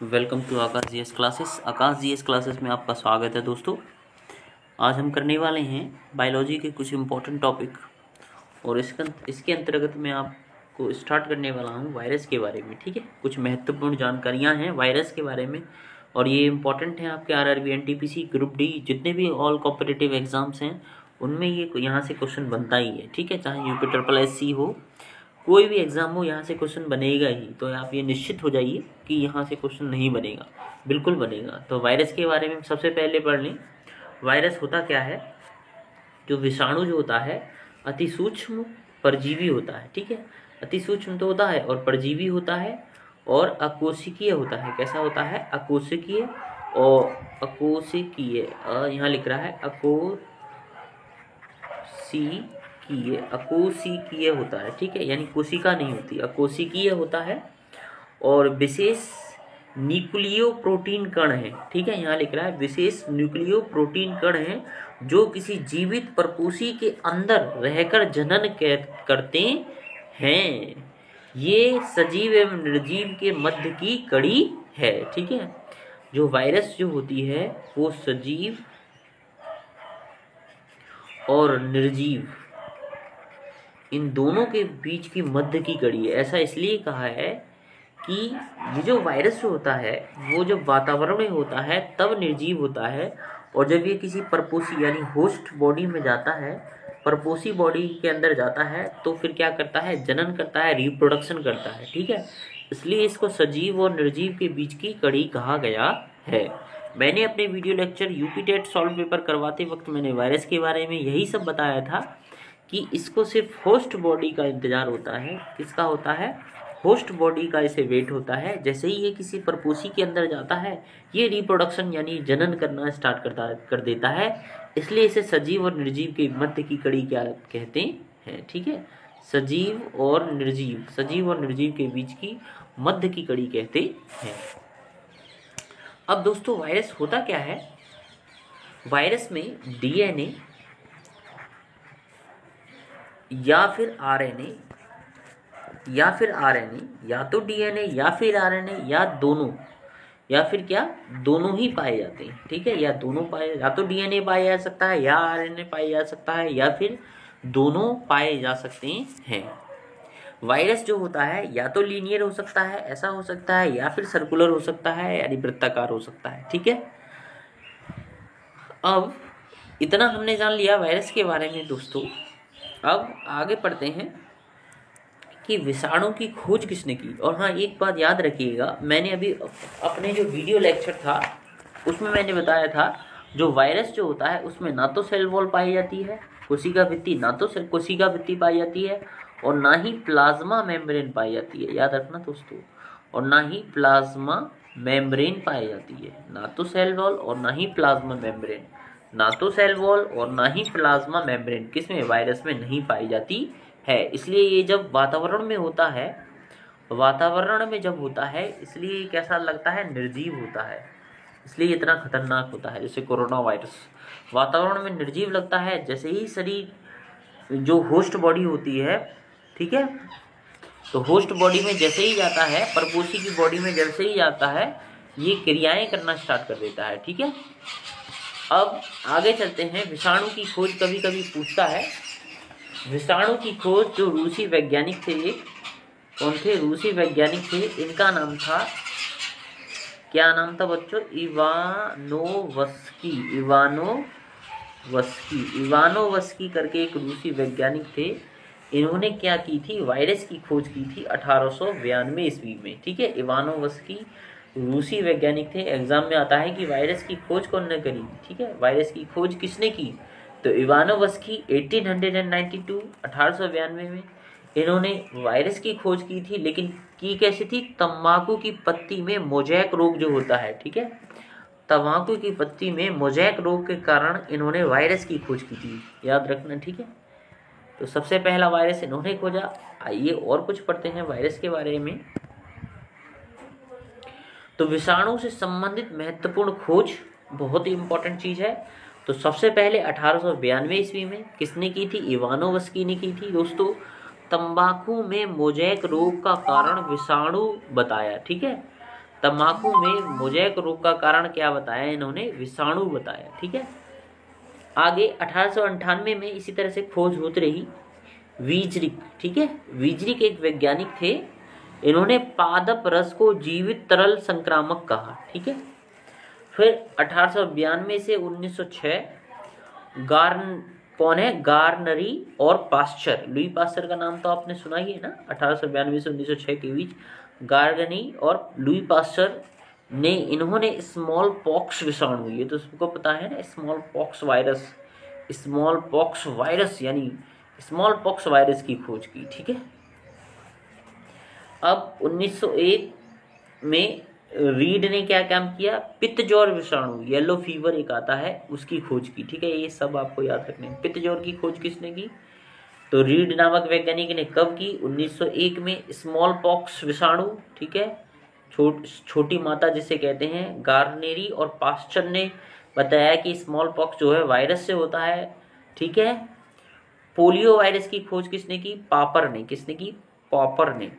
Welcome to Aakash GS classes. Aakash GS classes में आपका स्वागत है दोस्तों। आज हम करने वाले हैं बायोलॉजी के कुछ इम्पोर्टेंट टॉपिक और इसके अंतर्गत मैं आपको स्टार्ट करने वाला हूं वायरस के बारे में। ठीक है, कुछ महत्वपूर्ण जानकारियां हैं वायरस के बारे में और ये इम्पोर्टेंट हैं आपके आरआरबी, एनटीपीसी, ग्रुप डी, जितने भी ऑल कॉम्पिटिटिव एग्जाम्स हैं उनमें ये यहाँ से क्वेश्चन बनता ही है। ठीक है, चाहे यूपी ट्रिपल एससी हो, कोई भी एग्ज़ाम हो, यहाँ से क्वेश्चन बनेगा ही। तो आप ये निश्चित हो जाइए कि यहाँ से क्वेश्चन नहीं बनेगा, बिल्कुल बनेगा। तो वायरस के बारे में सबसे पहले पढ़ लें। वायरस होता क्या है? जो विषाणु जो होता है अति सूक्ष्म परजीवी होता है। ठीक है, अति सूक्ष्म तो होता है और परजीवी होता है और अकोशिकीय होता है। कैसा होता है? अकोशिकीय। और अकोशिकीय यहाँ लिख रहा है अकोशिकीय होता है। ठीक है, यानी कोशिका नहीं होती, अकोशिकीय होता है और विशेष न्यूक्लियो प्रोटीन कण है। ठीक है, यहाँ लिख रहा है विशेष न्यूक्लियो प्रोटीन कण है जो किसी जीवित परपोषी के अंदर रहकर जनन करते हैं। ये सजीव एवं निर्जीव के मध्य की कड़ी है। ठीक है, जो वायरस जो होती है वो सजीव और निर्जीव इन दोनों के बीच की मध्य की कड़ी है। ऐसा इसलिए कहा है कि ये जो वायरस जो होता है वो जब वातावरण में होता है तब निर्जीव होता है, और जब ये किसी परपोषी यानी होस्ट बॉडी में जाता है, परपोषी बॉडी के अंदर जाता है, तो फिर क्या करता है? जनन करता है, रिप्रोडक्शन करता है। ठीक है, इसलिए इसको सजीव और निर्जीव के बीच की कड़ी कहा गया है। मैंने अपने video lecture UP TET solve paper करवाते वक्त मैंने वायरस के बारे में यही सब बताया था कि इसको सिर्फ होस्ट बॉडी का इंतजार होता है। किसका होता है? होस्ट बॉडी का इसे वेट होता है। जैसे ही ये किसी परपोषी के अंदर जाता है ये रिप्रोडक्शन यानी जनन करना स्टार्ट कर देता है। इसलिए इसे सजीव और निर्जीव के मध्य की कड़ी क्या कहते हैं? ठीक है, सजीव और निर्जीव के बीच की मध्य की कड़ी कहते हैं। अब दोस्तों वायरस होता क्या है? वायरस में डीएनए या फिर आरएनए या तो डीएनए या फिर आरएनए या दोनों, या फिर क्या दोनों ही पाए जाते हैं। ठीक है, या दोनों पाए, या तो डीएनए पाया जा सकता है या आरएनए पाया जा सकता है या फिर दोनों पाए जा सकते हैं। वायरस जो होता है या तो लीनियर हो सकता है, ऐसा हो सकता है, या फिर सर्कुलर हो सकता है यानी वृत्ताकार हो सकता है। ठीक है, अब इतना हमने जान लिया वायरस के बारे में दोस्तों। अब आगे पढ़ते हैं कि विषाणु की खोज किसने की। और हाँ, एक बात याद रखिएगा, मैंने अभी अपने जो वीडियो लेक्चर था उसमें मैंने बताया था जो वायरस जो होता है उसमें ना तो सेल वॉल पाई जाती है, कोशिका भित्ति, ना तो कोशिका भित्ति पाई जाती है और ना ही प्लाज्मा मेम्ब्रेन पाई जाती है। याद रखना दोस्तों, और ना ही प्लाज्मा मेम्ब्रेन पाई जाती है। ना तो सेल वॉल और ना ही प्लाज्मा मेम्ब्रेन, ना तो सेल वॉल और ना ही प्लाज्मा मेम्ब्रेन किसमें? वायरस में नहीं पाई जाती है। इसलिए ये जब वातावरण में होता है, इसलिए कैसा लगता है? निर्जीव होता है, इसलिए इतना खतरनाक होता है। जैसे कोरोना वायरस वातावरण में निर्जीव लगता है, जैसे ही शरीर जो होस्ट बॉडी होती है, ठीक है, तो होस्ट बॉडी में जैसे ही जाता है, परपोषी की बॉडी में जैसे ही जाता है, ये क्रियाएं करना स्टार्ट कर देता है। ठीक है, अब आगे चलते हैं। विषाणु की खोज कभी कभी पूछता है। विषाणु की खोज जो रूसी वैज्ञानिक थे, कौन थे? रूसी वैज्ञानिक थे। इनका नाम था, क्या नाम था बच्चों? इवानोवस्की करके एक रूसी वैज्ञानिक थे। इन्होंने क्या की थी? वायरस की खोज की थी 1892 ईस्वी में। ठीक है, इवानोवस्की रूसी वैज्ञानिक थे। एग्जाम में आता है कि वायरस की खोज कौन ने करी। ठीक है, वायरस की खोज किसने की? तो इवानोवस्की 1892 में इन्होंने वायरस की खोज की थी। लेकिन की कैसी थी? तंबाकू की पत्ती में मोजैक रोग जो होता है, ठीक है, तंबाकू की पत्ती में मोजैक रोग के कारण इन्होंने वायरस की खोज की थी। याद रखना, ठीक है। तो सबसे पहला वायरस इन्होंने खोजा। आइए और कुछ पढ़ते हैं वायरस के बारे में। तो विषाणु से संबंधित महत्वपूर्ण खोज बहुत ही इंपॉर्टेंट चीज है। तो सबसे पहले 1892 ईस्वी में किसने की थी? इवानोवस्की ने की थी दोस्तों। तंबाकू में मोजैक रोग का कारण विषाणु बताया। ठीक है, तंबाकू में मोज़ेक रोग का कारण क्या बताया इन्होंने? विषाणु बताया। ठीक है, आगे 1898 में इसी तरह से खोज होती रही। वीजरिक, ठीक है, वीजरिक एक वैज्ञानिक थे, इन्होंने पादप रस को जीवित तरल संक्रामक कहा। ठीक है, फिर 1892 से 1906 कौन है? गार्नरी और पास्चर। लुई पास्चर का नाम तो आपने सुना ही है ना। 1892 से 1906 के बीच गार्गनी और लुई पास्चर ने इन्होंने स्मॉल पॉक्स विषाणु, ये तो सबको पता है ना, स्मॉल पॉक्स वायरस यानी स्मॉल पॉक्स वायरस की खोज की। ठीक है, अब 1901 में रीड ने क्या काम किया? पित्तजौर विषाणु, येलो फीवर एक आता है, उसकी खोज की। ठीक है, ये सब आपको याद रखने हैं। पित्तजौर की खोज किसने की? तो रीड नामक वैज्ञानिक ने कब की? 1901 में। स्मॉल पॉक्स विषाणु, ठीक है, छोटी माता जिसे कहते हैं, गार्नेरी और पास्चर ने बताया कि स्मॉल पॉक्स जो है वायरस से होता है। ठीक है, पोलियो वायरस की खोज किसने की? पापर ने। किसने की? पॉपर ने।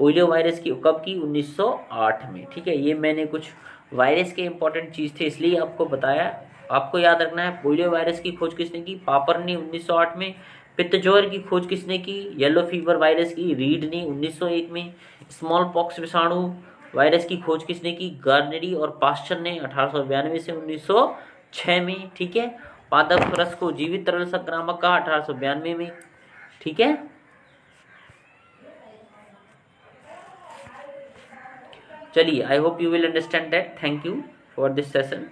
पोलियो वायरस की कब की? 1908 में। ठीक है, ये मैंने कुछ वायरस के इंपॉर्टेंट चीज थे इसलिए आपको बताया, आपको याद रखना है। पोलियो वायरस की खोज किसने की? पापर ने 1908 में। पित्तजौर की खोज किसने की? येलो फीवर वायरस की रीड ने 1901 में। स्मॉल पॉक्स विषाणु वायरस की खोज किसने की? गार्नेरी और पास्चर ने 1892 से 1906 में। ठीक है, पादप रस को जीवित तरल संक्रामक का 1892 में। ठीक है, चलिए, I hope you will understand that. Thank you for this session.